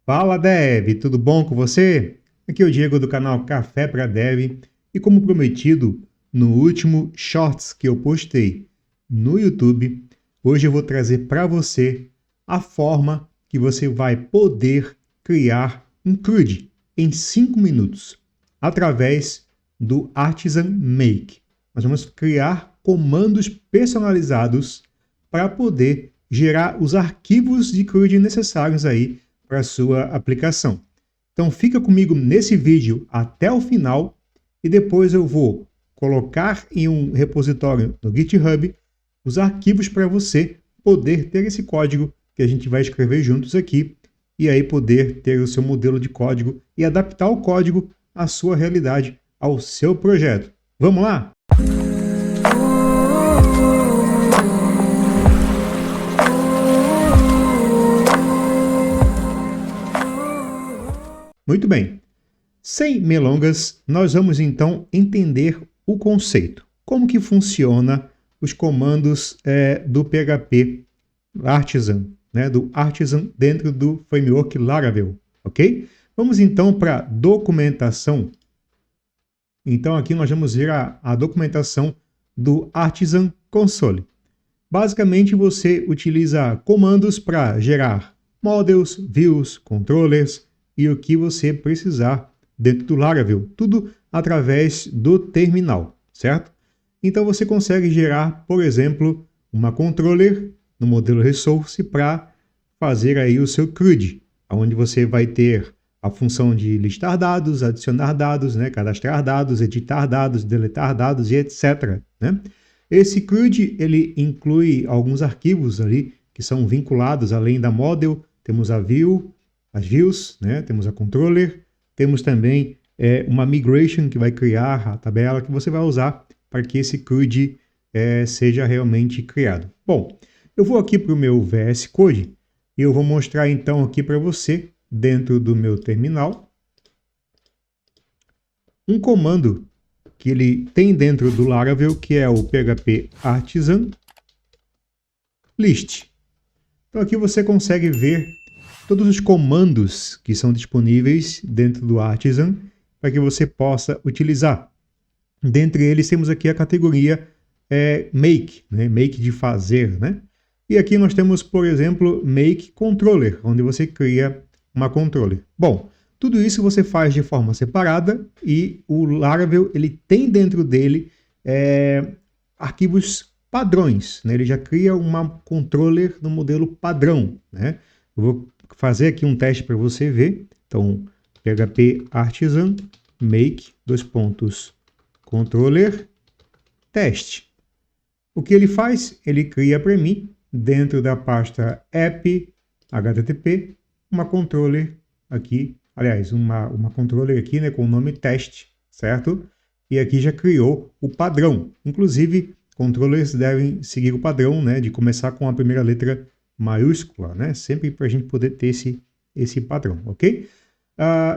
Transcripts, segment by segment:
Fala Dev, tudo bom com você? Aqui é o Diego do canal Café para Dev e como prometido no último Shorts que eu postei no YouTube, hoje eu vou trazer para você a forma que você vai poder criar um CRUD em 5 minutos através do Artisan Make. Nós vamos criar comandos personalizados para poder gerar os arquivos de CRUD necessários aí para a sua aplicação. Então fica comigo nesse vídeo até o final e depois eu vou colocar em um repositório no GitHub os arquivos para você poder ter esse código que a gente vai escrever juntos aqui e aí poder ter o seu modelo de código e adaptar o código à sua realidade, ao seu projeto. Vamos lá? Muito bem. Sem melongas, nós vamos então entender o conceito. Como que funciona os comandos do PHP Artisan, do Artisan dentro do framework Laravel, ok? Vamos então para a documentação. Então aqui nós vamos ver a documentação do Artisan Console. Basicamente você utiliza comandos para gerar models, views, controllers e o que você precisar dentro do Laravel, tudo através do terminal, certo? Então você consegue gerar, por exemplo, uma controller no modelo resource para fazer aí o seu CRUD, onde você vai ter a função de listar dados, adicionar dados, cadastrar dados, editar dados, deletar dados e etc. Esse CRUD ele inclui alguns arquivos ali que são vinculados além da model, temos a view, as views, temos a controller, temos também uma migration que vai criar a tabela que você vai usar para que esse CRUD seja realmente criado. Bom, eu vou aqui para o meu VS Code e eu vou mostrar então aqui para você, dentro do meu terminal, um comando que ele tem dentro do Laravel, que é o PHP Artisan List. Então aqui você consegue ver todos os comandos que são disponíveis dentro do Artisan para que você possa utilizar. Dentre eles temos aqui a categoria Make, Make de fazer, E aqui nós temos, por exemplo, Make Controller, onde você cria uma controller. Bom, tudo isso você faz de forma separada e o Laravel ele tem dentro dele arquivos padrões, Ele já cria uma controller no modelo padrão, Eu vou fazer aqui um teste para você ver. Então, PHP Artisan Make controller teste. O que ele faz? Ele cria para mim, dentro da pasta app http, uma controller aqui, aliás, uma controller aqui, com o nome teste, certo? E aqui já criou o padrão. Inclusive, controllers devem seguir o padrão, de começar com a primeira letra maiúscula, Sempre para a gente poder ter esse padrão, ok?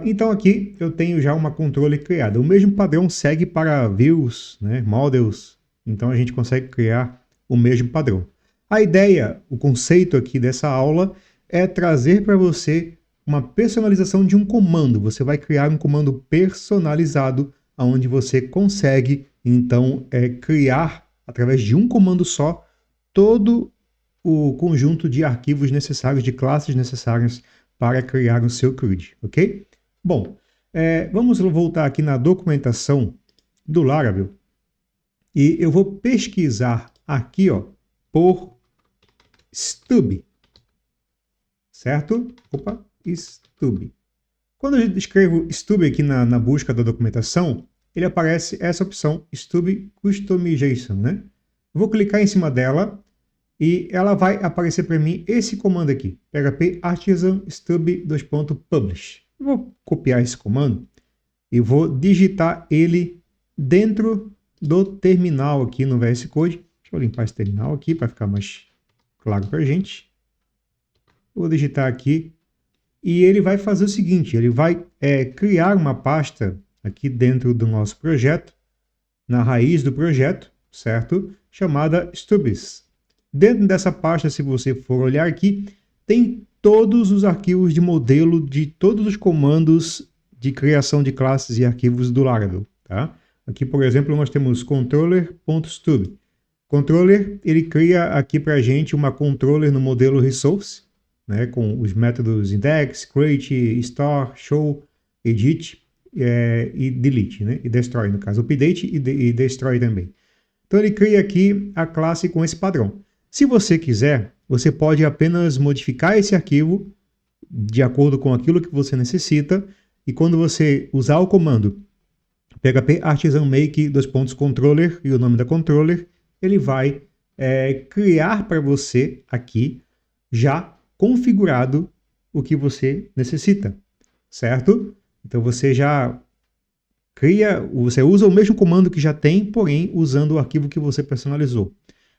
Então aqui eu tenho já uma controller criada. O mesmo padrão segue para views, models, então a gente consegue criar o mesmo padrão. A ideia, o conceito aqui dessa aula é trazer para você uma personalização de um comando. Você vai criar um comando personalizado, onde você consegue, então, criar, através de um comando só, todo o conjunto de arquivos necessários, de classes necessárias para criar o seu CRUD, ok? Bom, vamos voltar aqui na documentação do Laravel e eu vou pesquisar aqui, por stub, certo? Opa, stub. Quando eu escrevo stub aqui na busca da documentação, ele aparece essa opção, stub customization, Vou clicar em cima dela e ela vai aparecer para mim esse comando aqui, PHP Artisan stub .publish. Eu vou copiar esse comando e vou digitar ele dentro do terminal aqui no VS Code. Deixa eu limpar esse terminal aqui para ficar mais claro para a gente. Vou digitar aqui e ele vai fazer o seguinte, ele vai criar uma pasta aqui dentro do nosso projeto, na raiz do projeto, certo? Chamada stubs. Dentro dessa pasta, se você for olhar aqui, tem todos os arquivos de modelo de todos os comandos de criação de classes e arquivos do Laravel. Tá? Aqui, por exemplo, nós temos controller.stub. Controller, ele cria aqui para a gente uma controller no modelo resource, né, com os métodos index, create, store, show, edit e delete, né, e destroy, no caso, update e destroy também. Então ele cria aqui a classe com esse padrão. Se você quiser, você pode apenas modificar esse arquivo de acordo com aquilo que você necessita, e quando você usar o comando php artisan make controller e o nome da controller, ele vai criar para você aqui já configurado o que você necessita, certo? Então você já cria, você usa o mesmo comando que já tem, porém usando o arquivo que você personalizou.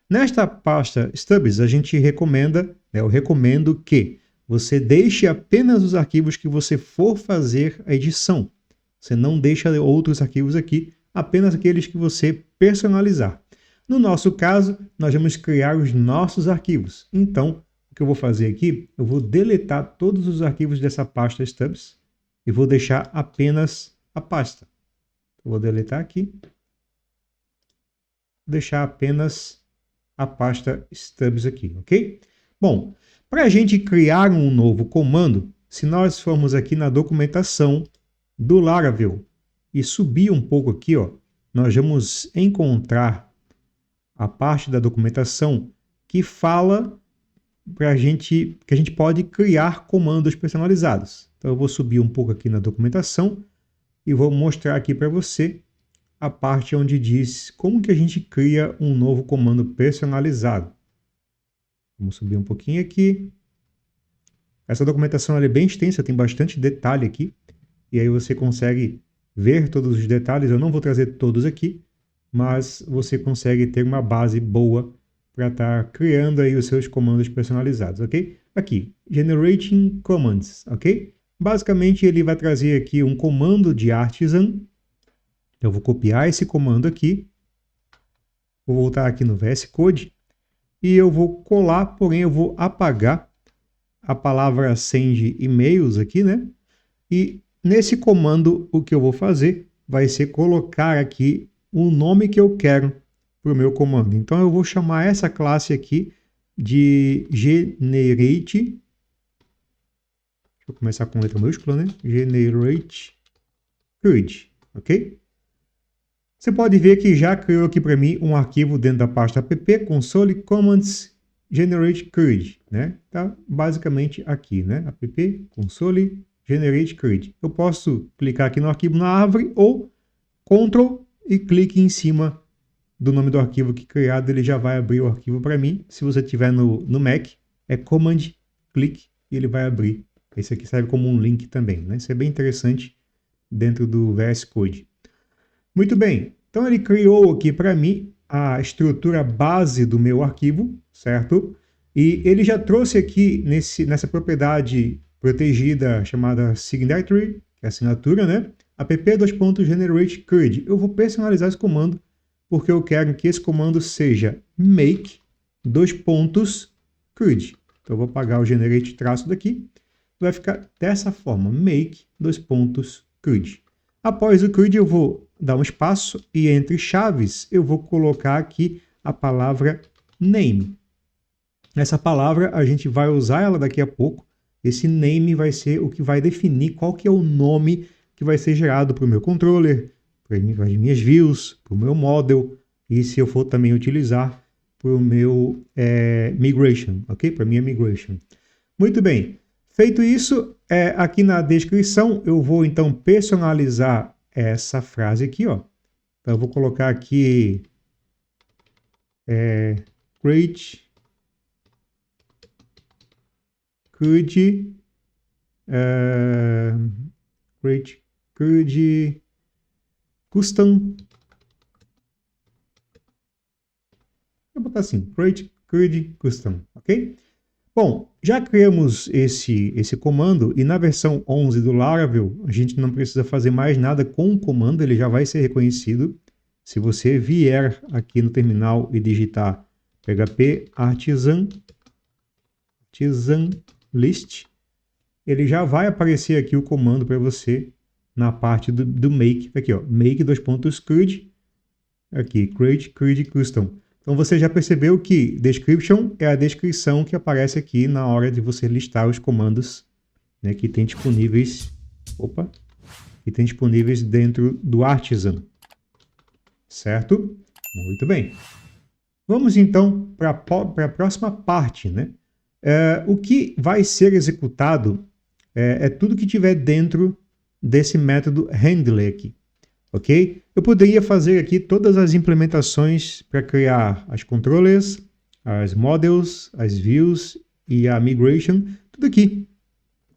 Nesta pasta stubs, a gente recomenda, eu recomendo que você deixe apenas os arquivos que você for fazer a edição. Você não deixa outros arquivos aqui, apenas aqueles que você personalizar. No nosso caso, nós vamos criar os nossos arquivos. Então, o que eu vou fazer aqui, eu vou deletar todos os arquivos dessa pasta stubs e vou deixar apenas a pasta. Eu vou deletar aqui, deixar apenas a pasta stubs aqui, ok? Bom, para a gente criar um novo comando, se nós formos aqui na documentação do Laravel e subir um pouco aqui, ó, nós vamos encontrar a parte da documentação que fala para a gente que a gente pode criar comandos personalizados. Então eu vou subir um pouco aqui na documentação e vou mostrar aqui para você a parte onde diz como que a gente cria um novo comando personalizado. Vamos subir um pouquinho aqui. Essa documentação ela é bem extensa, tem bastante detalhe aqui. E aí você consegue ver todos os detalhes. Eu não vou trazer todos aqui, mas você consegue ter uma base boa para estar criando aí os seus comandos personalizados, ok? Aqui, Generating Commands, ok? Basicamente ele vai trazer aqui um comando de artisan. Eu vou copiar esse comando aqui, vou voltar aqui no VS Code e eu vou colar, porém eu vou apagar a palavra send emails aqui, né? E nesse comando o que eu vou fazer vai ser colocar aqui o nome que eu quero para o meu comando. Então eu vou chamar essa classe aqui de generate. Deixa eu começar com letra maiúscula, né? Generate CRUD, ok? Você pode ver que já criou aqui para mim um arquivo dentro da pasta app console commands generate CRUD, né? Tá basicamente aqui, né? App console generate CRUD. Eu posso clicar aqui no arquivo na árvore ou Ctrl e clique em cima do nome do arquivo que criado, ele já vai abrir o arquivo para mim. Se você tiver no Mac, é Command, clique e ele vai abrir. Esse aqui serve como um link também, né? Isso é bem interessante dentro do VS Code. Muito bem, então ele criou aqui para mim a estrutura base do meu arquivo, certo? E ele já trouxe aqui nessa propriedade protegida chamada Signatory, que é a assinatura, né? app::generate CRUD. Eu vou personalizar esse comando porque eu quero que esse comando seja make CRUD. Então eu vou apagar o generate traço daqui, vai ficar dessa forma, make CRUD. Após o CRUD eu vou dar um espaço e entre chaves eu vou colocar aqui a palavra name. Essa palavra a gente vai usar ela daqui a pouco. Esse name vai ser o que vai definir qual que é o nome que vai ser gerado para o meu controller, para as minhas views, para o meu model e se eu for também utilizar para o meu migration, ok? Para a minha migration. Muito bem. Feito isso, aqui na descrição eu vou então personalizar essa frase aqui, ó. Então eu vou colocar aqui create CRUD custom. Vou botar assim, create CRUD custom, ok? Bom, já criamos esse comando e na versão 11 do Laravel a gente não precisa fazer mais nada com o comando, ele já vai ser reconhecido. Se você vier aqui no terminal e digitar php artisan list, ele já vai aparecer aqui o comando para você na parte do make, aqui ó, make CRUD, aqui, create CRUD custom. Então você já percebeu que description é a descrição que aparece aqui na hora de você listar os comandos, né, que tem disponíveis, dentro do Artisan, certo? Muito bem. Vamos então para a próxima parte, né? O que vai ser executado é tudo que tiver dentro desse método handler aqui, ok? Eu poderia fazer aqui todas as implementações para criar as controllers, as models, as views e a migration, tudo aqui.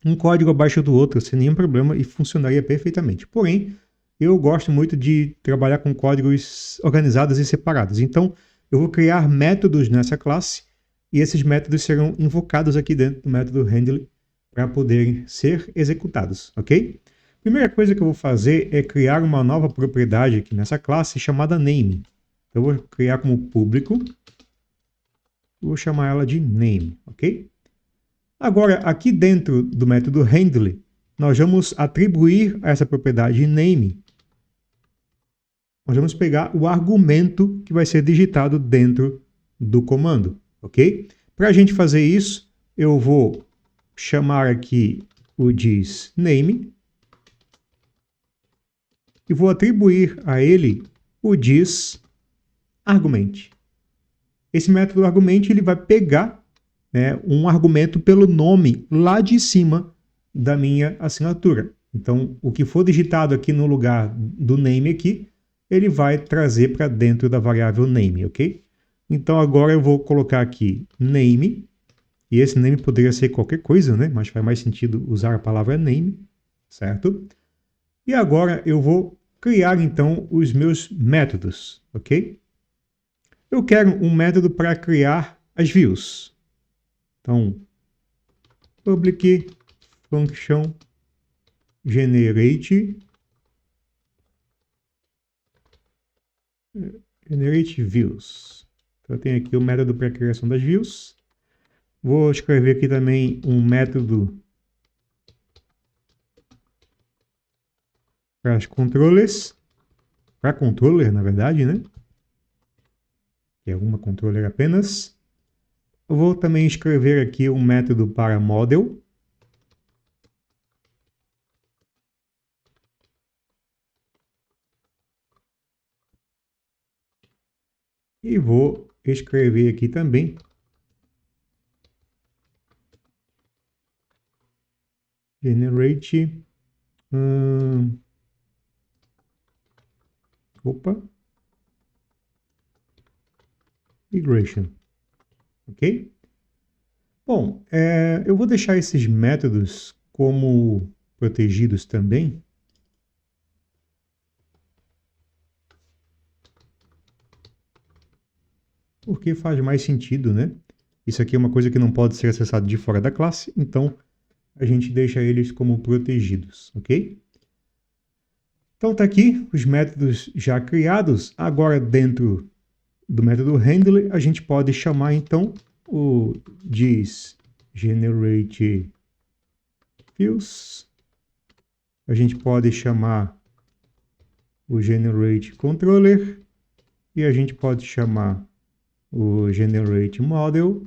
Um código abaixo do outro, sem nenhum problema, e funcionaria perfeitamente. Porém, eu gosto muito de trabalhar com códigos organizados e separados. Então, eu vou criar métodos nessa classe, e esses métodos serão invocados aqui dentro do método handler para poderem ser executados, ok? Primeira coisa que eu vou fazer é criar uma nova propriedade aqui nessa classe chamada name. Eu vou criar como público, vou chamar ela de name, ok? Agora, aqui dentro do método handler, nós vamos atribuir a essa propriedade name. Nós vamos pegar o argumento que vai ser digitado dentro do comando, ok? Para a gente fazer isso, eu vou chamar aqui o diz name e vou atribuir a ele o diz argument. Esse método argument ele vai pegar, né, um argumento pelo nome lá de cima da minha assinatura. Então, o que for digitado aqui no lugar do name aqui, ele vai trazer para dentro da variável name, ok? Então, agora eu vou colocar aqui name, e esse name poderia ser qualquer coisa, né? Mas faz mais sentido usar a palavra name, certo? E agora eu vou criar, então, os meus métodos, ok? Eu quero um método para criar as views. Então, public function generate views. Então, eu tenho aqui o método para a criação das views. Vou escrever aqui também um método para as controllers, para controller, na verdade, né? Que é uma controller apenas. Eu vou também escrever aqui um método para model. E vou escrever aqui também generate migration, ok? Bom, eu vou deixar esses métodos como protegidos também, porque faz mais sentido, né? Isso aqui é uma coisa que não pode ser acessado de fora da classe, então a gente deixa eles como protegidos, ok? Então tá aqui os métodos já criados. Agora dentro do método handler a gente pode chamar então o diz generate views. A gente pode chamar o generate controller e a gente pode chamar o generate model,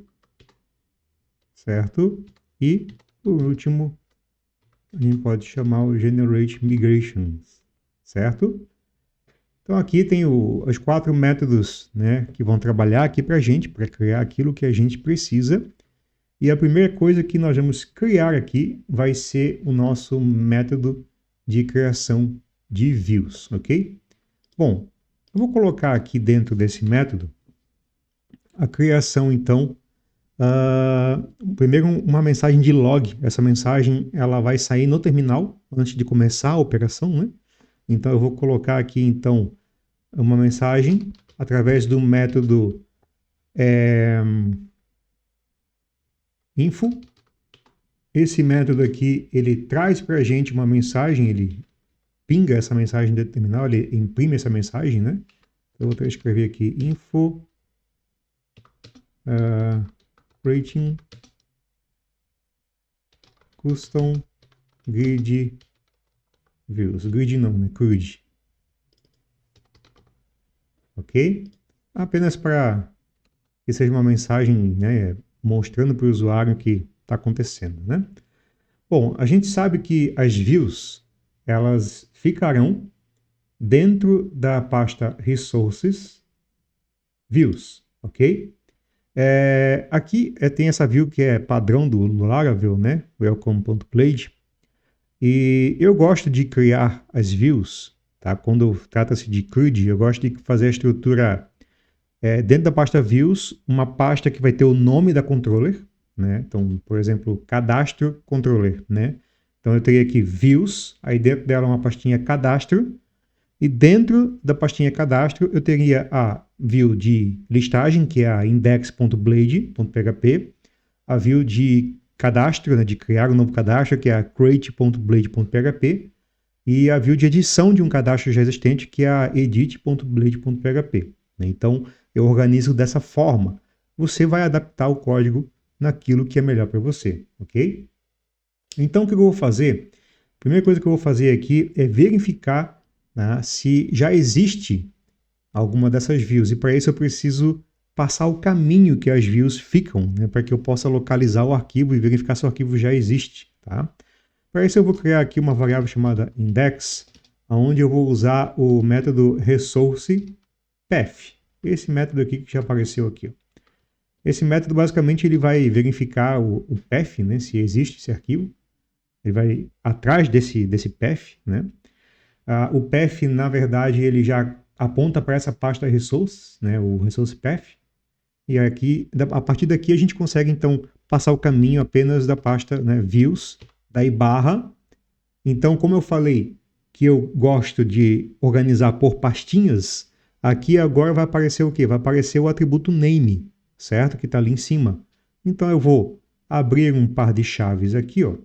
certo? E por último a gente pode chamar o generate migrations, certo? Então aqui tem os 4 métodos, né, que vão trabalhar aqui para a gente, para criar aquilo que a gente precisa. E a primeira coisa que nós vamos criar aqui vai ser o nosso método de criação de views, ok? Bom, eu vou colocar aqui dentro desse método a criação, então, primeiro uma mensagem de log. Essa mensagem ela vai sair no terminal antes de começar a operação, né? Então eu vou colocar aqui, então, uma mensagem através do método info. Esse método aqui, ele traz para a gente uma mensagem, ele pinga essa mensagem do terminal, ele imprime essa mensagem, né? Eu vou escrever aqui info rating custom grid views. Grid não, né? CRUD. Ok? Apenas para que seja uma mensagem, né, mostrando para o usuário o que está acontecendo, né? Bom, a gente sabe que as views, elas ficarão dentro da pasta Resources Views, ok? Aqui tem essa view que é padrão do Laravel, né? Welcome.blade. E eu gosto de criar as views, tá? Quando trata-se de CRUD, eu gosto de fazer a estrutura dentro da pasta Views, uma pasta que vai ter o nome da controller, né? Então, por exemplo, cadastro controller, né? Então eu teria aqui Views, aí dentro dela uma pastinha cadastro, e dentro da pastinha cadastro eu teria a view de listagem, que é a index.blade.php, a view de cadastro, né, de criar um novo cadastro, que é a create.blade.php, e a view de edição de um cadastro já existente, que é a edit.blade.php. Então, eu organizo dessa forma. Você vai adaptar o código naquilo que é melhor para você, ok? Então, o que eu vou fazer? A primeira coisa que eu vou fazer aqui é verificar, né, se já existe alguma dessas views. E para isso eu preciso passar o caminho que as views ficam, né, para que eu possa localizar o arquivo e verificar se o arquivo já existe. Tá? Para isso eu vou criar aqui uma variável chamada index, onde eu vou usar o método resourcePath. Esse método aqui que já apareceu aqui. Ó. Esse método basicamente ele vai verificar o path, né, se existe esse arquivo. Ele vai atrás desse path, né? O path, na verdade, ele já aponta para essa pasta resource, né, o resource path. E aqui, a partir daqui a gente consegue então passar o caminho apenas da pasta, né, views, daí barra. Então, como eu falei que eu gosto de organizar por pastinhas, aqui agora vai aparecer o quê? Vai aparecer o atributo name, certo? Que está ali em cima. Então eu vou abrir um par de chaves aqui, ó,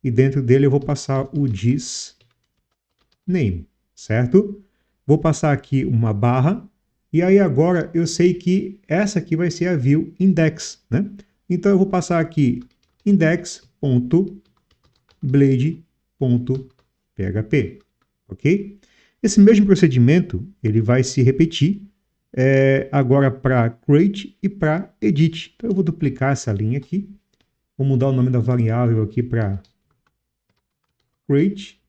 e dentro dele eu vou passar o name, certo? Vou passar aqui uma barra, e aí agora eu sei que essa aqui vai ser a view index, né? Então eu vou passar aqui index.blade.php, ok? Esse mesmo procedimento, ele vai se repetir agora para create e para edit. Então eu vou duplicar essa linha aqui, vou mudar o nome da variável aqui para create.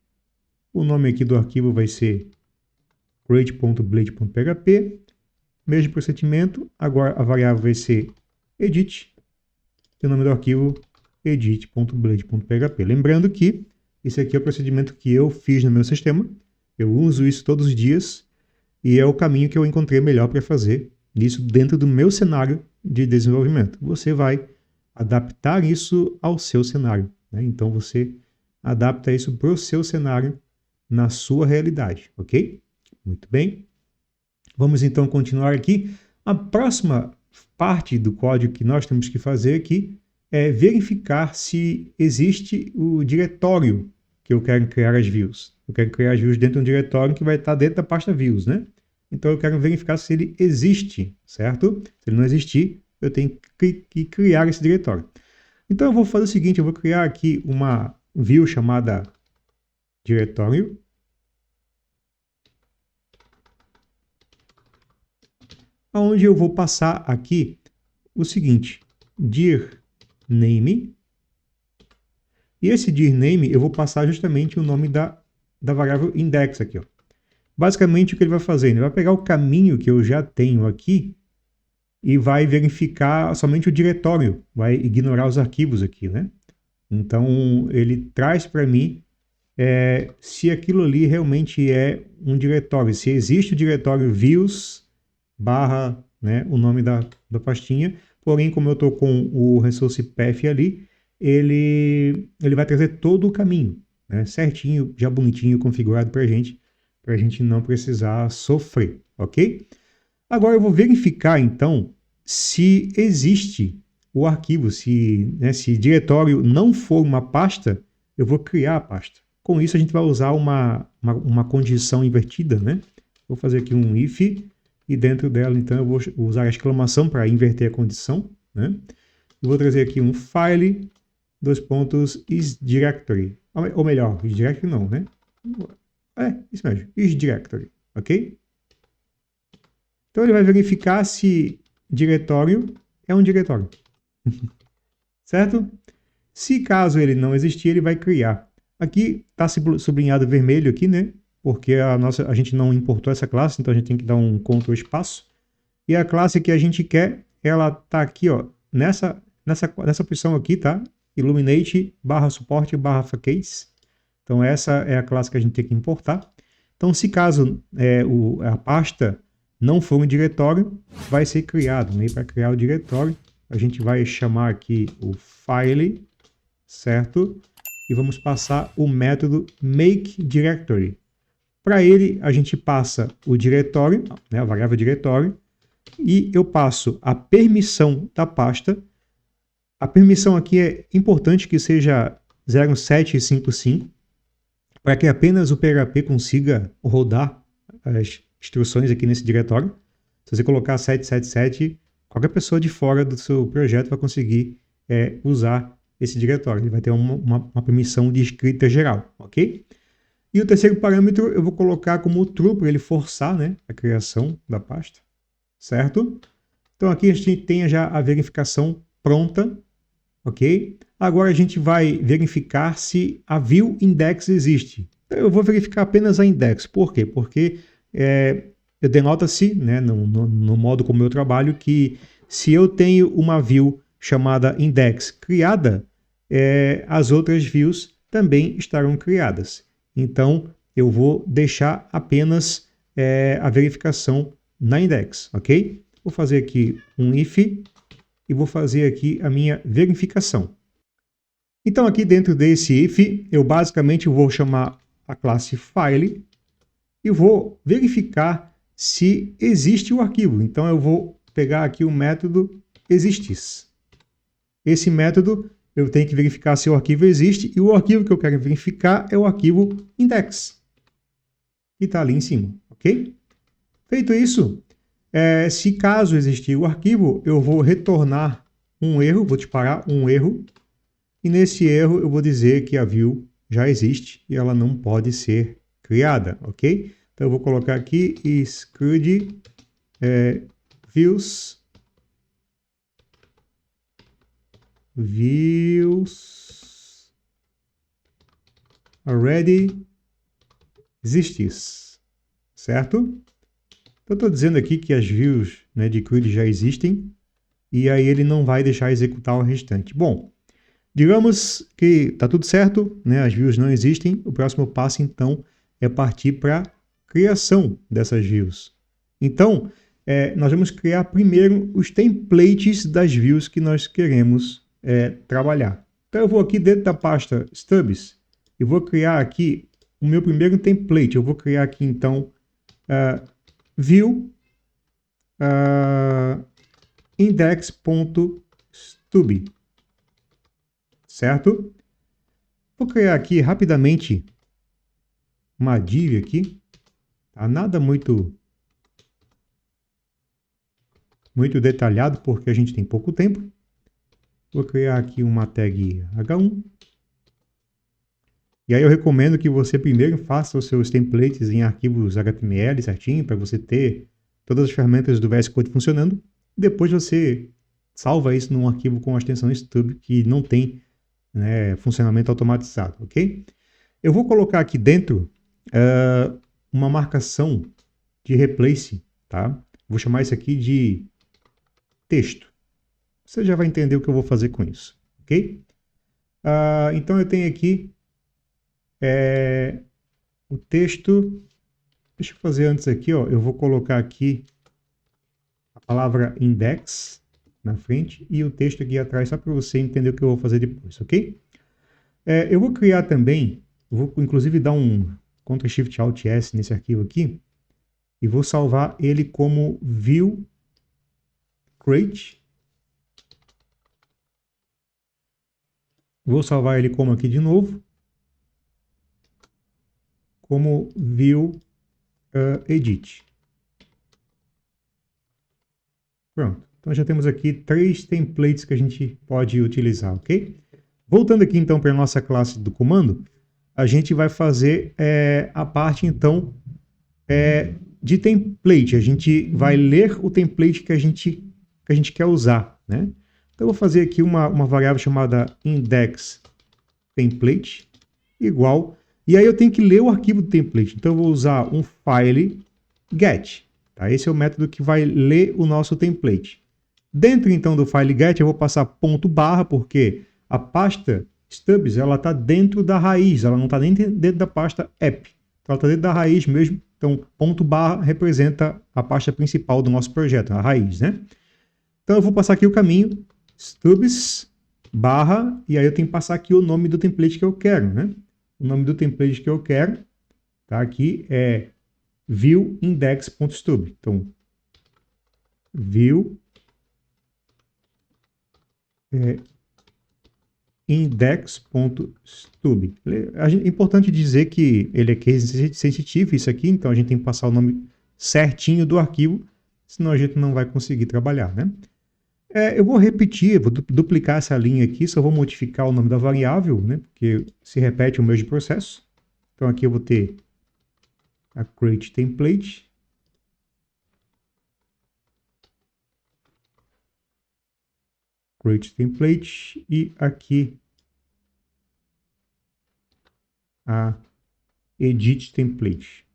O nome aqui do arquivo vai ser create.blade.php. Mesmo procedimento, agora a variável vai ser edit. E o nome do arquivo edit.blade.php. Lembrando que esse aqui é o procedimento que eu fiz no meu sistema. Eu uso isso todos os dias e é o caminho que eu encontrei melhor para fazer isso dentro do meu cenário de desenvolvimento. Você vai adaptar isso ao seu cenário, né? Então você adapta isso para o seu cenário na sua realidade, ok? Muito bem. Vamos então continuar aqui. A próxima parte do código que nós temos que fazer aqui é verificar se existe o diretório que eu quero criar as views. Eu quero criar as views dentro de um diretório que vai estar dentro da pasta views, né? Então eu quero verificar se ele existe, certo? Se ele não existir, eu tenho que criar esse diretório. Então eu vou fazer o seguinte, eu vou criar aqui uma view chamada diretório. Onde eu vou passar aqui o seguinte, dir name, e esse dir name eu vou passar justamente o nome da variável index aqui. Ó. Basicamente o que ele vai fazer? Ele vai pegar o caminho que eu já tenho aqui e vai verificar somente o diretório, vai ignorar os arquivos aqui, né? Então ele traz para mim se aquilo ali realmente é um diretório, se existe o diretório views barra, né, o nome da pastinha, porém como eu estou com o resource path ali, ele vai trazer todo o caminho, né, certinho, já bonitinho, configurado para a gente não precisar sofrer, ok? Agora eu vou verificar então se existe o arquivo, se diretório não for uma pasta, eu vou criar a pasta. Com isso a gente vai usar uma condição invertida, né? Vou fazer aqui um if, e dentro dela, então, eu vou usar a exclamação para inverter a condição, né? Eu vou trazer aqui um file dois pontos, isDirectory. Ou melhor, isDirectory não, né? Isso mesmo, isDirectory, ok? Então ele vai verificar se diretório é um diretório, certo? Se caso ele não existir, ele vai criar. Aqui está sublinhado vermelho aqui, né? Porque a gente não importou essa classe, então a gente tem que dar um Ctrl espaço. E a classe que a gente quer, ela está aqui, ó, nessa opção aqui, tá? Illuminate /support /case. Então essa é a classe que a gente tem que importar. Então se caso a pasta não for um diretório, vai ser criado, né? Para criar o diretório, a gente vai chamar aqui o file, certo? E vamos passar o método makeDirectory. Para ele, a gente passa o diretório, né, a variável diretório, e eu passo a permissão da pasta. A permissão aqui é importante que seja 0755, para que apenas o PHP consiga rodar as instruções aqui nesse diretório. Se você colocar 777, qualquer pessoa de fora do seu projeto vai conseguir usar esse diretório. Ele vai ter uma permissão de escrita geral, ok? E o terceiro parâmetro eu vou colocar como true para ele forçar, né, a criação da pasta, certo? Então aqui a gente tem já a verificação pronta, ok? Agora a gente vai verificar se a view index existe. Então, eu vou verificar apenas a index. Por quê? Porque denota-se, né, no modo como eu trabalho, que se eu tenho uma view chamada index criada, as outras views também estarão criadas. Então, eu vou deixar apenas a verificação na index, ok? Vou fazer aqui um if e vou fazer aqui a minha verificação. Então, aqui dentro desse if, eu basicamente vou chamar a classe file e vou verificar se existe o arquivo. Então, eu vou pegar aqui o método existis. Esse método eu tenho que verificar se o arquivo existe, e o arquivo que eu quero verificar é o arquivo index, que está ali em cima, ok? Feito isso, se caso existir o arquivo, eu vou retornar um erro, vou disparar um erro, e nesse erro eu vou dizer que a view já existe e ela não pode ser criada, ok? Então eu vou colocar aqui scrud views already exists, certo? Então, eu estou dizendo aqui que as views, né, de CRUD já existem, e aí ele não vai deixar executar o restante. Bom, digamos que está tudo certo, né, as views não existem, o próximo passo, então, é partir para a criação dessas views. Então, nós vamos criar primeiro os templates das views que nós queremos trabalhar. Então, eu vou aqui dentro da pasta stubs e vou criar aqui o meu primeiro template. Eu vou criar aqui, então, view index.stub, certo? Vou criar aqui rapidamente uma div aqui, tá? Nada muito detalhado, porque a gente tem pouco tempo. Vou criar aqui uma tag H1. E aí eu recomendo que você primeiro faça os seus templates em arquivos HTML certinho, para você ter todas as ferramentas do VS Code funcionando. Depois você salva isso num arquivo com a extensão stub que não tem, né, funcionamento automatizado, ok? Eu vou colocar aqui dentro uma marcação de replace, tá? Vou chamar isso aqui de texto. Você já vai entender o que eu vou fazer com isso, ok? Então eu tenho aqui o texto. Deixa eu fazer antes aqui, ó. Eu vou colocar aqui a palavra index na frente e o texto aqui atrás, só para você entender o que eu vou fazer depois, ok? Eu vou criar também, vou inclusive dar um Ctrl Shift Alt S nesse arquivo aqui e vou salvar ele como view create. Vou salvar ele como aqui de novo, como view edit. Pronto. Então já temos aqui 3 templates que a gente pode utilizar, ok? Voltando aqui então para a nossa classe do comando, a gente vai fazer a parte então de template. A gente vai ler o template que a gente quer usar, né? Então eu vou fazer aqui uma variável chamada index template igual, e aí eu tenho que ler o arquivo do template. Então eu vou usar um file get, tá? Esse é o método que vai ler o nosso template. Dentro então do file get eu vou passar ponto barra, porque a pasta stubs ela está dentro da raiz, ela não está nem dentro da pasta app, ela está dentro da raiz mesmo. Então ponto barra representa a pasta principal do nosso projeto, a raiz, né? Então eu vou passar aqui o caminho stubs barra, e aí eu tenho que passar aqui o nome do template que eu quero, né? O nome do template que eu quero, tá? Aqui é viewIndex.stub. Então, view index.stub. É importante dizer que ele é case sensitive, isso aqui, então a gente tem que passar o nome certinho do arquivo, senão a gente não vai conseguir trabalhar, né? Eu vou repetir, vou duplicar essa linha aqui, só vou modificar o nome da variável, né? Porque se repete o mesmo processo. Então aqui eu vou ter a create template. Create template e aqui a edit template.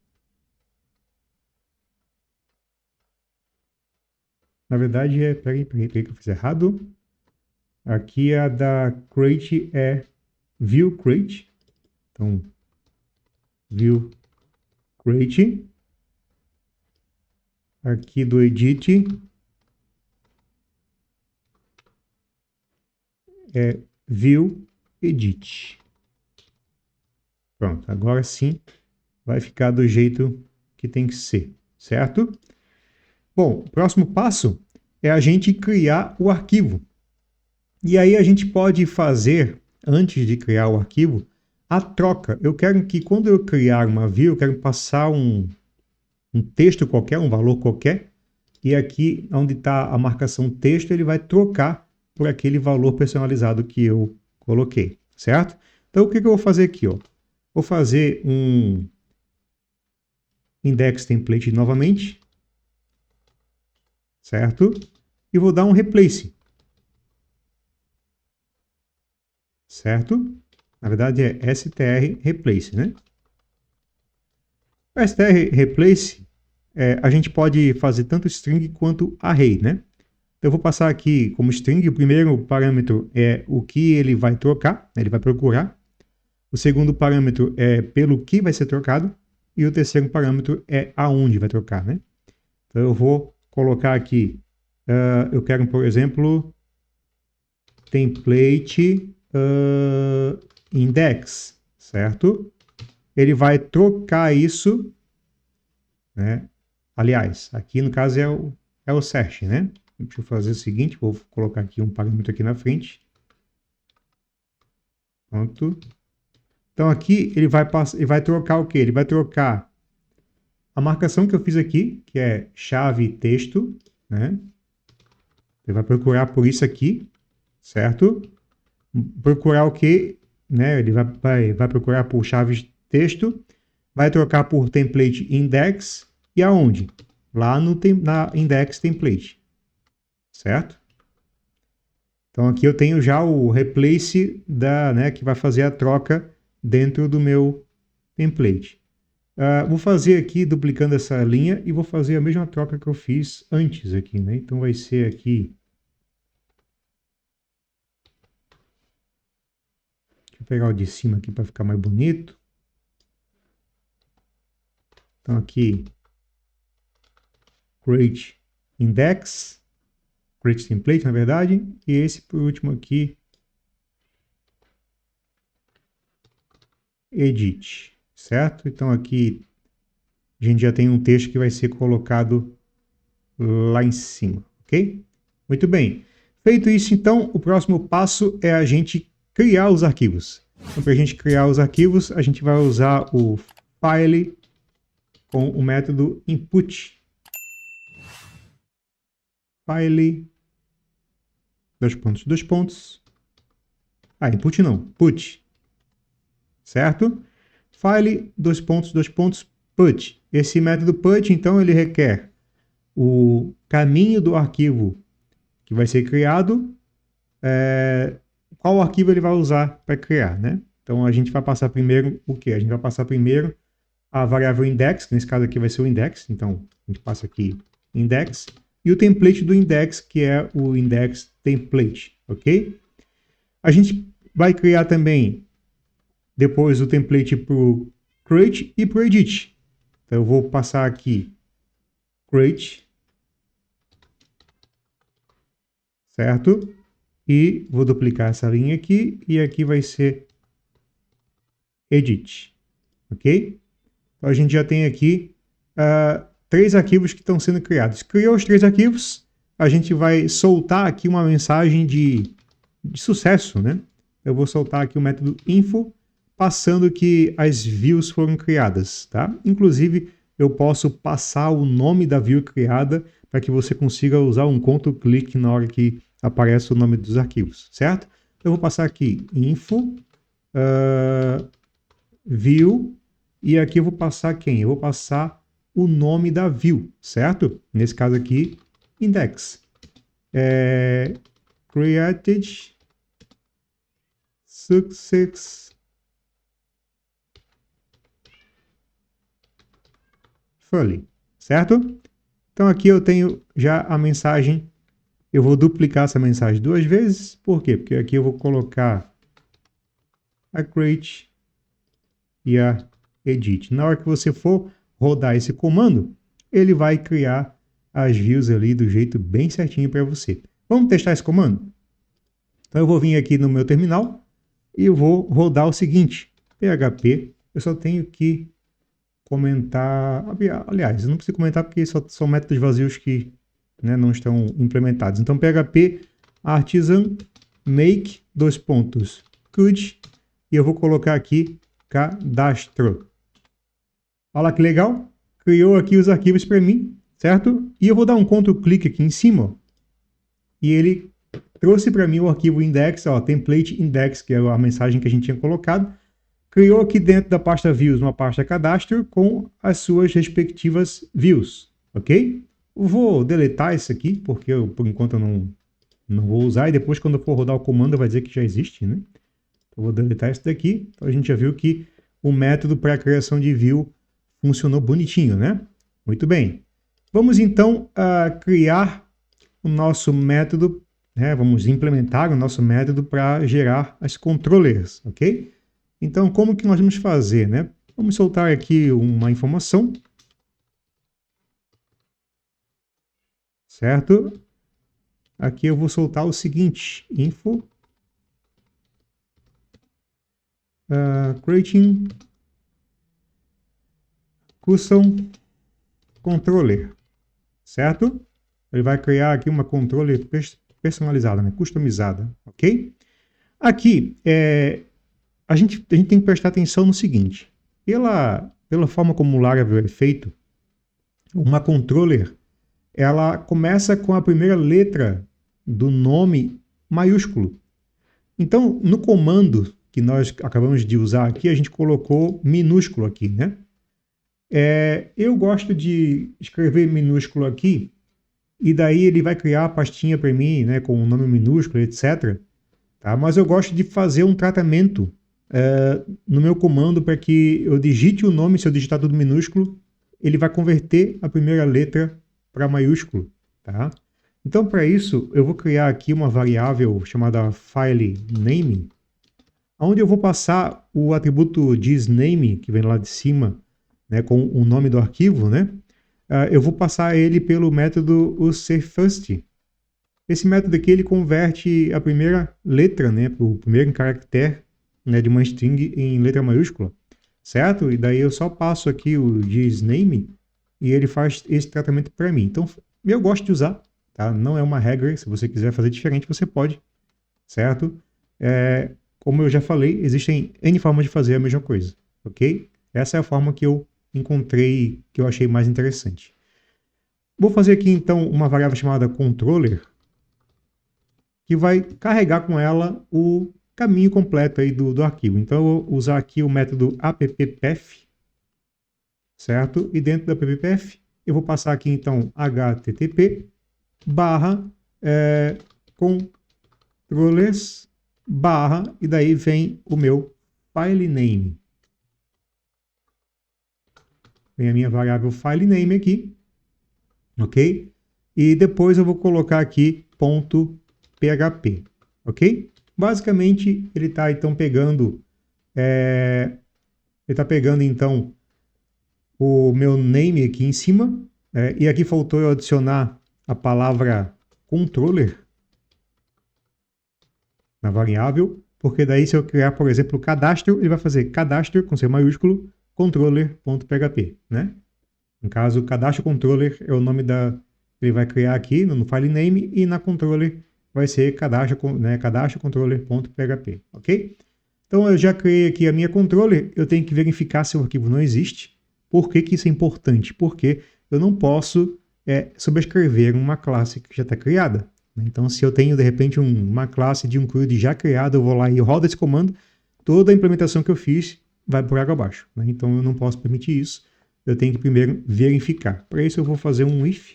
Na verdade peraí que eu fiz errado. Aqui a da create é view create. Então, view create. Aqui do edit é view edit. Pronto, agora sim vai ficar do jeito que tem que ser, certo? Bom, o próximo passo é a gente criar o arquivo. E aí a gente pode fazer, antes de criar o arquivo, a troca. Eu quero que quando eu criar uma view, eu quero passar um texto qualquer, um valor qualquer, e aqui onde está a marcação texto, ele vai trocar por aquele valor personalizado que eu coloquei, certo? Então o que eu vou fazer aqui? Ó? Vou fazer um index template novamente, certo? E vou dar um replace, certo? Na verdade é str replace, né? O str replace, a gente pode fazer tanto string quanto array, né? Eu vou passar aqui como string, o primeiro parâmetro é o que ele vai trocar, ele vai procurar. O segundo parâmetro é pelo que vai ser trocado. E o terceiro parâmetro é aonde vai trocar, né? Então eu vou colocar aqui, eu quero, por exemplo, template index, certo? Ele vai trocar isso, né? Aliás, aqui no caso é o search, né? Deixa eu fazer o seguinte, vou colocar aqui um parâmetro aqui na frente. Pronto. Então aqui ele vai trocar o quê? Ele vai trocar a marcação que eu fiz aqui, que é chave texto, né? Ele vai procurar por isso aqui, certo? Procurar o quê? Né? Ele vai procurar por chave texto, vai trocar por template index e aonde? Lá na index template, certo? Então aqui eu tenho já o replace né, que vai fazer a troca dentro do meu template. Vou fazer aqui duplicando essa linha e vou fazer a mesma troca que eu fiz antes aqui, né? Então vai ser aqui. Deixa eu pegar o de cima aqui para ficar mais bonito. Então aqui create index, create template na verdade, e esse por último aqui edit, certo? Então aqui a gente já tem um texto que vai ser colocado lá em cima, ok? Muito bem. Feito isso, então, o próximo passo é a gente criar os arquivos. Então, para a gente criar os arquivos, a gente vai usar o file com o método input. File, dois pontos, input não, put, certo? File, put. Esse método put, então, ele requer o caminho do arquivo que vai ser criado, qual arquivo ele vai usar para criar, né? Então, a gente vai passar primeiro o quê? A gente vai passar primeiro a variável index, que nesse caso aqui vai ser o index, então a gente passa aqui index, e o template do index, que é o index template, ok? A gente vai criar também depois o template para o create e para o edit. Então eu vou passar aqui create, certo? E vou duplicar essa linha aqui, e aqui vai ser edit, ok? Então a gente já tem aqui 3 arquivos que estão sendo criados. Criou os 3 arquivos, a gente vai soltar aqui uma mensagem de sucesso, né? Eu vou soltar aqui o método info, passando que as views foram criadas, tá? Inclusive, eu posso passar o nome da view criada para que você consiga usar um control-click na hora que aparece o nome dos arquivos, certo? Eu vou passar aqui info, view, e aqui eu vou passar quem? Eu vou passar o nome da view, certo? Nesse caso aqui, index. Created successfully, certo? Então aqui eu tenho já a mensagem. Eu vou duplicar essa mensagem 2 vezes. Por quê? Porque aqui eu vou colocar a create e a edit. Na hora que você for rodar esse comando, ele vai criar as views ali do jeito bem certinho para você. Vamos testar esse comando? Então eu vou vir aqui no meu terminal e eu vou rodar o seguinte, PHP, eu só tenho que comentar, aliás, eu não preciso comentar porque são métodos vazios que, né, não estão implementados. Então PHP artisan make could, e eu vou colocar aqui cadastro. Olha que legal, criou aqui os arquivos para mim, certo? E eu vou dar um Ctrl-clique aqui em cima, e ele trouxe para mim o arquivo index, ó, template index, que é a mensagem que a gente tinha colocado. Criou aqui dentro da pasta views uma pasta cadastro com as suas respectivas views, ok? Vou deletar isso aqui, porque eu, por enquanto eu não vou usar, e depois quando eu for rodar o comando vai dizer que já existe, né? Então vou deletar isso daqui. Então a gente já viu que o método para a criação de view funcionou bonitinho, né? Muito bem. Vamos então criar o nosso método, né? Vamos implementar o nosso método para gerar as controllers, ok? Então, como que nós vamos fazer, né? Vamos soltar aqui uma informação, certo? Aqui eu vou soltar o seguinte, info, creating custom controller, certo? Ele vai criar aqui uma controller personalizada, né? Customizada, ok? Aqui, a gente tem que prestar atenção no seguinte, pela forma como o Laravel é feito, uma controller, ela começa com a primeira letra do nome maiúsculo. Então, no comando que nós acabamos de usar aqui, a gente colocou minúsculo aqui, né? Eu gosto de escrever minúsculo aqui, e daí ele vai criar a pastinha para mim, né, com o nome minúsculo, etc. Tá? Mas eu gosto de fazer um tratamento no meu comando para que eu digite o nome, se eu digitar tudo minúsculo, ele vai converter a primeira letra para maiúsculo. Tá? Então, para isso, eu vou criar aqui uma variável chamada filename, onde eu vou passar o atributo thisName, que vem lá de cima, né, com o nome do arquivo, né? Eu vou passar ele pelo método useFirst. Esse método aqui, ele converte a primeira letra, né, o primeiro caractere, né, de uma string em letra maiúscula, certo? E daí eu só passo aqui o thisName e ele faz esse tratamento para mim. Então, eu gosto de usar, tá? Não é uma regra, se você quiser fazer diferente, você pode, certo? Como eu já falei, existem N formas de fazer a mesma coisa, ok? Essa é a forma que eu encontrei, que eu achei mais interessante. Vou fazer aqui, então, uma variável chamada controller, que vai carregar com ela o caminho completo aí do arquivo. Então, eu vou usar aqui o método apppath, certo? E dentro da apppath, eu vou passar aqui, então, http controllers e daí vem o meu file name. Vem a minha variável file name aqui, ok? E depois eu vou colocar aqui .php, ok? Basicamente, ele está então pegando, então o meu name aqui em cima, e aqui faltou eu adicionar a palavra controller na variável, porque daí se eu criar, por exemplo, cadastro, ele vai fazer cadastro com C maiúsculo, controller.php, né? No caso, cadastro controller é o nome ele vai criar aqui no file name, e na controller vai ser cadastro controller.php, ok? Então eu já criei aqui a minha controller, eu tenho que verificar se o arquivo não existe. Por que isso é importante? Porque eu não posso sobrescrever uma classe que já está criada. Então, se eu tenho, de repente, uma classe de um CRUD já criada, eu vou lá e rodo esse comando, toda a implementação que eu fiz vai por água abaixo, né? Então, eu não posso permitir isso. Eu tenho que primeiro verificar. Para isso, eu vou fazer um if,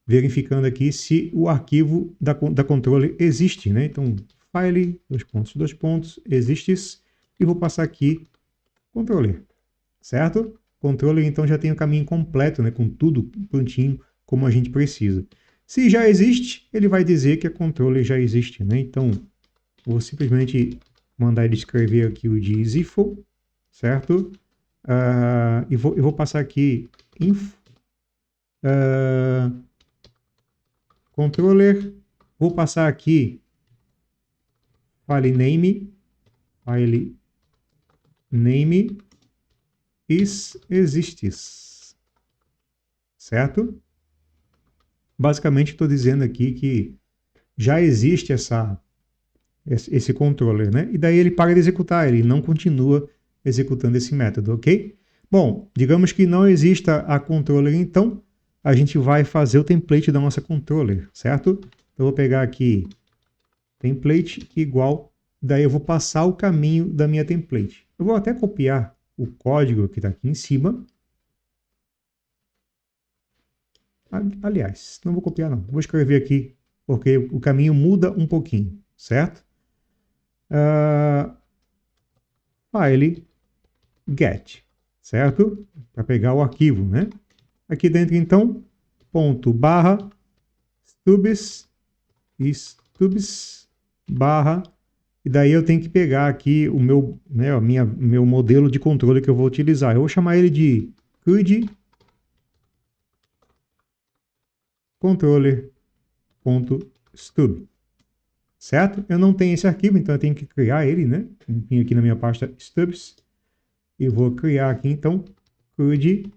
verificando aqui se o arquivo da controller existe, né? Então, file, dois pontos, existes, e vou passar aqui controller, certo? Controller, então, já tem o caminho completo, né? Com tudo prontinho, como a gente precisa. Se já existe, ele vai dizer que a controller já existe, né? Então, vou simplesmente mandar ele escrever aqui o de zifo, certo? E vou passar aqui info, controller, vou passar aqui file name exists, certo? Basicamente, estou dizendo aqui que já existe esse controller, né? E daí ele para de executar, ele não continua executando esse método, ok? Bom, digamos que não exista a controller, então a gente vai fazer o template da nossa controller, certo? Então, eu vou pegar aqui template igual, daí eu vou passar o caminho da minha template. Eu vou até copiar o código que está aqui em cima. Aliás, não vou copiar não, vou escrever aqui, porque o caminho muda um pouquinho, certo? File get, certo? Para pegar o arquivo, né? Aqui dentro, então, ponto barra stubs, barra, e daí eu tenho que pegar aqui o meu, né, meu modelo de controle que eu vou utilizar. Eu vou chamar ele de CRUD controller.stub, certo? Eu não tenho esse arquivo, então eu tenho que criar ele, né? Vim aqui na minha pasta stubs e vou criar aqui, então, CRUD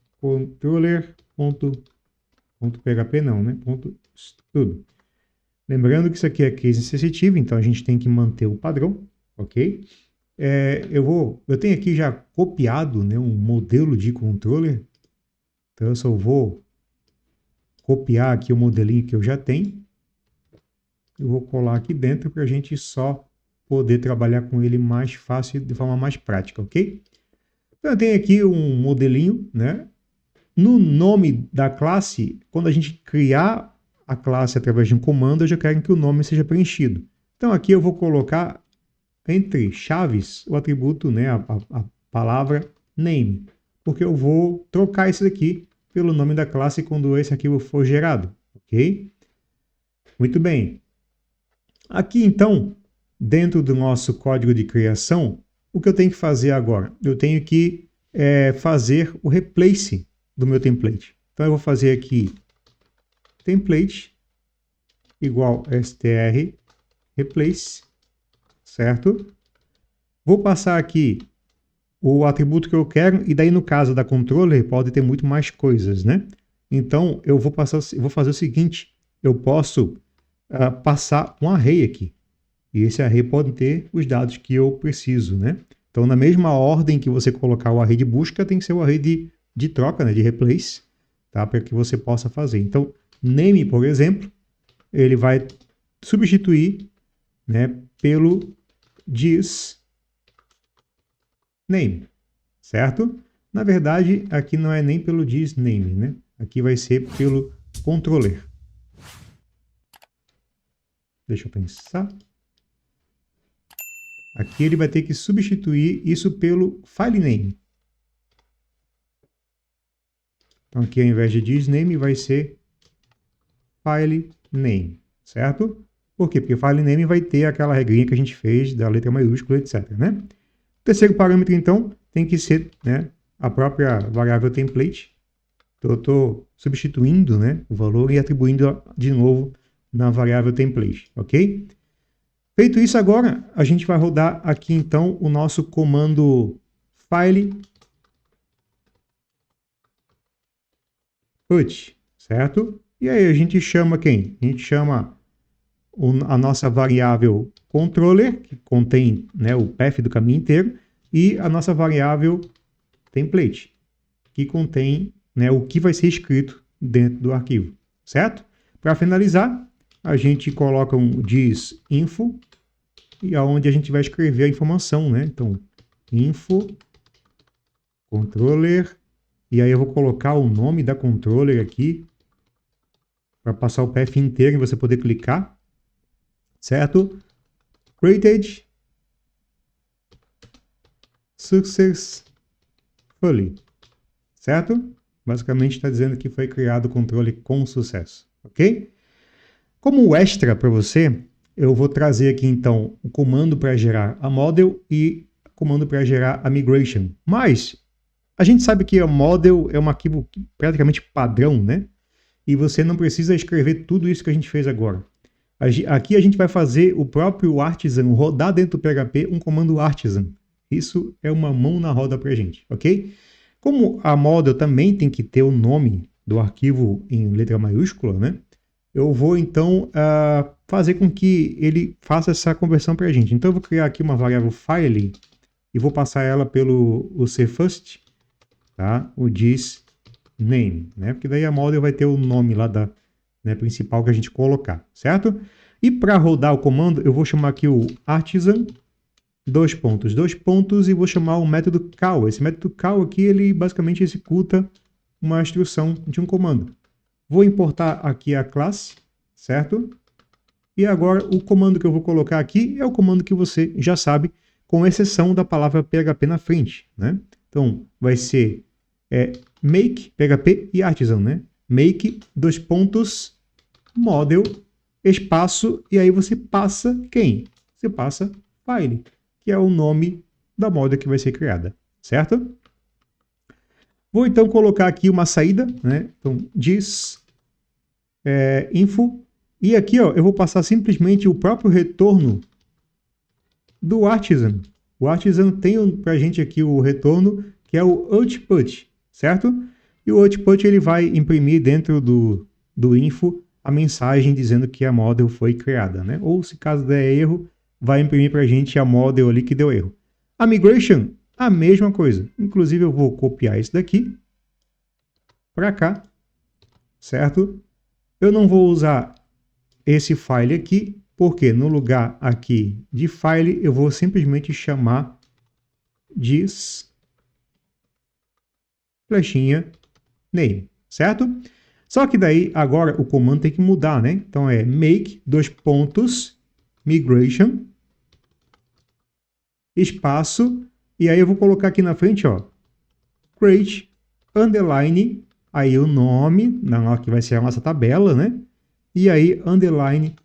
controller.php não, né? .stub. Lembrando que isso aqui é case sensitive, então a gente tem que manter o padrão, ok? Eu tenho aqui já copiado, né, um modelo de controller. Então eu só vou copiar aqui o modelinho que eu já tenho. Eu vou colar aqui dentro para a gente só poder trabalhar com ele mais fácil, de forma mais prática, ok? Então eu tenho aqui um modelinho, né? No nome da classe, quando a gente criar a classe através de um comando, eu já quero que o nome seja preenchido. Então aqui eu vou colocar entre chaves o atributo, né, a palavra name, porque eu vou trocar isso aqui pelo nome da classe quando esse arquivo for gerado, ok? Muito bem. Aqui então, dentro do nosso código de criação, o que eu tenho que fazer agora? Eu tenho que fazer o replace do meu template. Então eu vou fazer aqui template igual str replace, certo? Vou passar aqui o atributo que eu quero, e daí no caso da controller pode ter muito mais coisas, né? Então eu vou fazer o seguinte, eu posso passar um array aqui, e esse array pode ter os dados que eu preciso, né? Então na mesma ordem que você colocar o array de busca, tem que ser o array de troca, né? De replace, tá? Para que você possa fazer. Então name, por exemplo, ele vai substituir, né, pelo this name, certo? Na verdade, aqui não é nem pelo this name, né? Aqui vai ser pelo controller. Deixa eu pensar. Aqui ele vai ter que substituir isso pelo file name. Então aqui ao invés de this name vai ser file name, certo? Por quê? Porque file name vai ter aquela regrinha que a gente fez da letra maiúscula, etc, né? O terceiro parâmetro, então, tem que ser, né, a própria variável template. Então eu estou substituindo, né, o valor e atribuindo de novo na variável template, ok? Feito isso agora, a gente vai rodar aqui então o nosso comando file put, certo? E aí a gente chama quem? A gente chama a nossa variável controller, que contém, né, o path do caminho inteiro, e a nossa variável template, que contém, né, o que vai ser escrito dentro do arquivo, certo? Para finalizar, a gente coloca um this info, e aonde a gente vai escrever a informação, né? Então, info, controller, e aí eu vou colocar o nome da controller aqui, para passar o path inteiro e você poder clicar, certo? Created successfully, certo? Basicamente está dizendo que foi criado o controle com sucesso, ok? Como extra para você, eu vou trazer aqui então o comando para gerar a model e o comando para gerar a migration. Mas a gente sabe que a model é um arquivo praticamente padrão, né? E você não precisa escrever tudo isso que a gente fez agora. Aqui a gente vai fazer o próprio artisan rodar dentro do PHP um comando artisan. Isso é uma mão na roda para a gente, ok? Como a model também tem que ter o nome do arquivo em letra maiúscula, né? Eu vou então fazer com que ele faça essa conversão para a gente. Então eu vou criar aqui uma variável file e vou passar ela pelo cfirst, tá? O this name, né? Porque daí a model vai ter o nome lá da, né, principal que a gente colocar, certo? E para rodar o comando, eu vou chamar aqui o artisan, dois pontos, e vou chamar o método call. Esse método call aqui, ele basicamente executa uma instrução de um comando. Vou importar aqui a classe, certo? E agora o comando que eu vou colocar aqui é o comando que você já sabe, com exceção da palavra PHP na frente, né? Então, vai ser make, PHP e artisan, né? Make, dois pontos, model, espaço, e aí você passa quem? Você passa file, que é o nome da model que vai ser criada, certo? Vou então colocar aqui uma saída, né? Então, this info, e aqui ó, eu vou passar simplesmente o próprio retorno do artisan. O artisan tem para a gente aqui o retorno, que é o output, certo? E o output ele vai imprimir dentro do info a mensagem dizendo que a model foi criada, né? Ou se caso der erro, vai imprimir para a gente a model ali que deu erro. A migration, a mesma coisa. Inclusive eu vou copiar isso daqui para cá, certo? Eu não vou usar esse file aqui, porque no lugar aqui de file, eu vou simplesmente chamar this flechinha name, certo? Só que daí, agora, o comando tem que mudar, né? Então é make, dois pontos, migration, espaço, e aí eu vou colocar aqui na frente, ó, create, underline, aí o nome, que vai ser a nossa tabela, né? E aí, underline,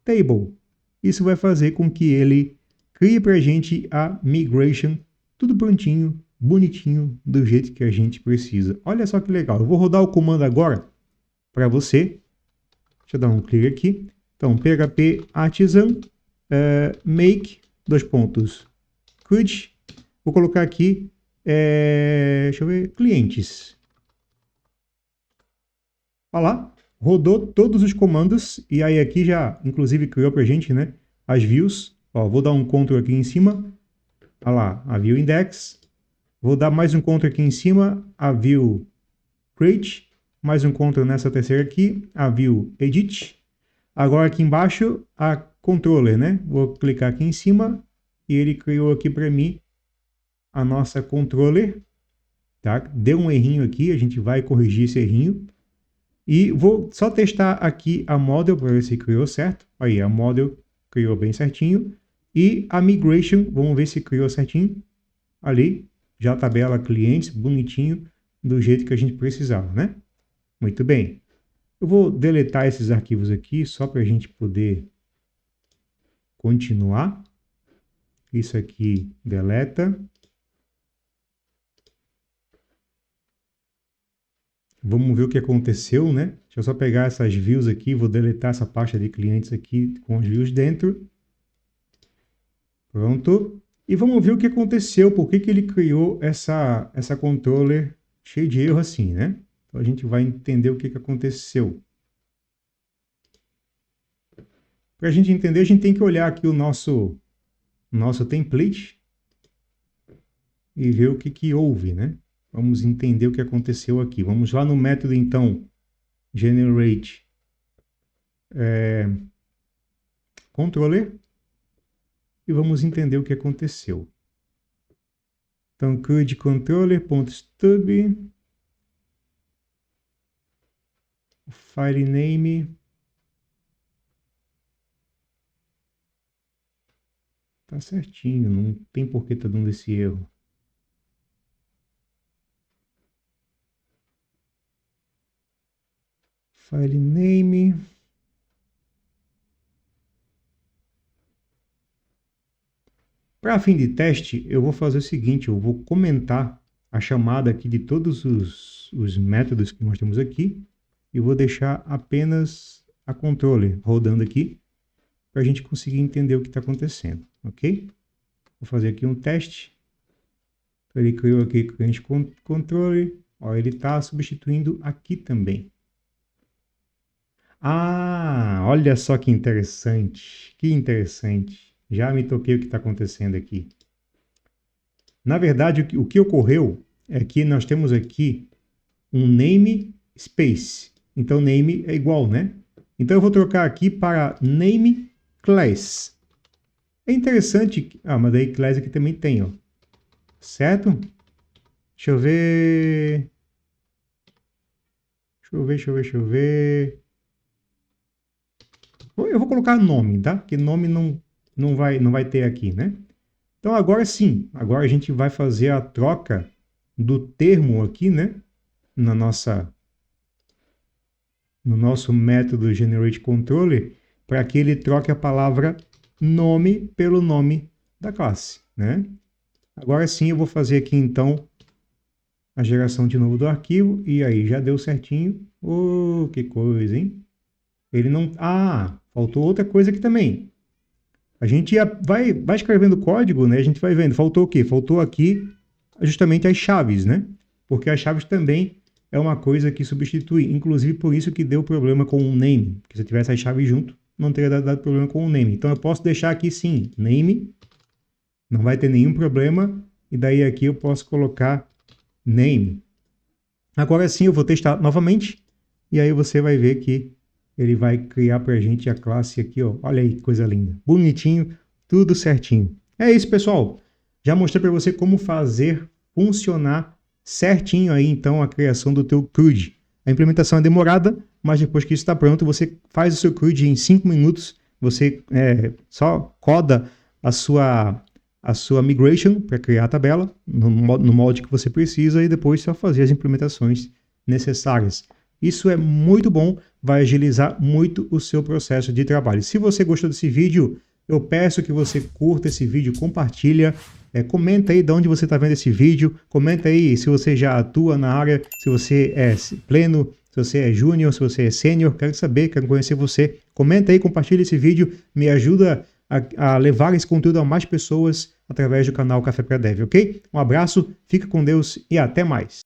table. Isso vai fazer com que ele crie para a gente a migration, tudo prontinho, bonitinho, do jeito que a gente precisa. Olha só que legal. Eu vou rodar o comando agora para você. Deixa eu dar um clique aqui. Então, PHP artisan, make, dois pontos, could. Vou colocar aqui, deixa eu ver, clientes. Olha lá. Rodou todos os comandos e aí aqui já, inclusive, criou para a gente, né, as views. Ó, vou dar um Ctrl aqui em cima. Olha lá, a view index. Vou dar mais um Ctrl aqui em cima, a view create. Mais um Ctrl nessa terceira aqui, a view edit. Agora aqui embaixo, a controller, né? Vou clicar aqui em cima e ele criou aqui para mim a nossa controller, tá? Deu um errinho aqui, a gente vai corrigir esse errinho. E vou só testar aqui a model para ver se criou certo. Aí, a model criou bem certinho. E a migration, vamos ver se criou certinho. Ali, já a tabela clientes, bonitinho, do jeito que a gente precisava, né? Muito bem. Eu vou deletar esses arquivos aqui, só para a gente poder continuar. Isso aqui, deleta. Vamos ver o que aconteceu, né? Deixa eu só pegar essas views aqui, vou deletar essa pasta de clientes aqui com as views dentro. Pronto. E vamos ver o que aconteceu, por que ele criou essa controller cheia de erro assim, né? Então a gente vai entender o que aconteceu. Para a gente entender, a gente tem que olhar aqui o nosso template e ver o que houve, né? Vamos entender o que aconteceu aqui. Vamos lá no método, então, generate controller e vamos entender o que aconteceu. Então, CRUD controller.stub, file name, tá certinho, não tem por que tá dando esse erro. File name. Para fim de teste, eu vou fazer o seguinte, eu vou comentar a chamada aqui de todos os métodos que nós temos aqui e vou deixar apenas a controller rodando aqui para a gente conseguir entender o que está acontecendo, ok? Vou fazer aqui um teste. Ele criou aqui cliente controller, ó, ele está substituindo aqui também. Ah, olha só que interessante, Já me toquei o que está acontecendo aqui. Na verdade, o que ocorreu é que nós temos aqui um name space. Então, name é igual, né? Então, eu vou trocar aqui para name class. É interessante... Ah, mas daí class aqui também tem, ó. Certo? Deixa eu ver... Deixa eu ver... Eu vou colocar nome, tá? Porque nome não vai ter aqui, né? Então agora sim, agora a gente vai fazer a troca do termo aqui, né? No nosso método GenerateController, para que ele troque a palavra nome pelo nome da classe, né? Agora sim eu vou fazer aqui então a geração de novo do arquivo, e aí já deu certinho. Oh, que coisa, hein? Ele não... Ah, faltou outra coisa aqui também. A gente vai escrevendo código, né? A gente vai vendo. Faltou o quê? Faltou aqui justamente as chaves, né? Porque as chaves também é uma coisa que substitui. Inclusive por isso que deu problema com o name. Porque se eu tivesse as chaves junto, não teria dado problema com o name. Então eu posso deixar aqui sim, name. Não vai ter nenhum problema. E daí aqui eu posso colocar name. Agora sim eu vou testar novamente. E aí você vai ver que ele vai criar para a gente a classe aqui, ó. Olha aí que coisa linda. Bonitinho, tudo certinho. É isso, pessoal. Já mostrei para você como fazer funcionar certinho aí, então, a criação do teu CRUD. A implementação é demorada, mas depois que isso está pronto, você faz o seu CRUD em 5 minutos. Você só coda a sua migration para criar a tabela no molde que você precisa e depois só fazer as implementações necessárias. Isso é muito bom, vai agilizar muito o seu processo de trabalho. Se você gostou desse vídeo, eu peço que você curta esse vídeo, compartilha, comenta aí de onde você está vendo esse vídeo, comenta aí se você já atua na área, se você é pleno, se você é júnior, se você é sênior, quero saber, quero conhecer você. Comenta aí, compartilha esse vídeo, me ajuda a levar esse conteúdo a mais pessoas através do canal Café para Dev, ok? Um abraço, fica com Deus e até mais.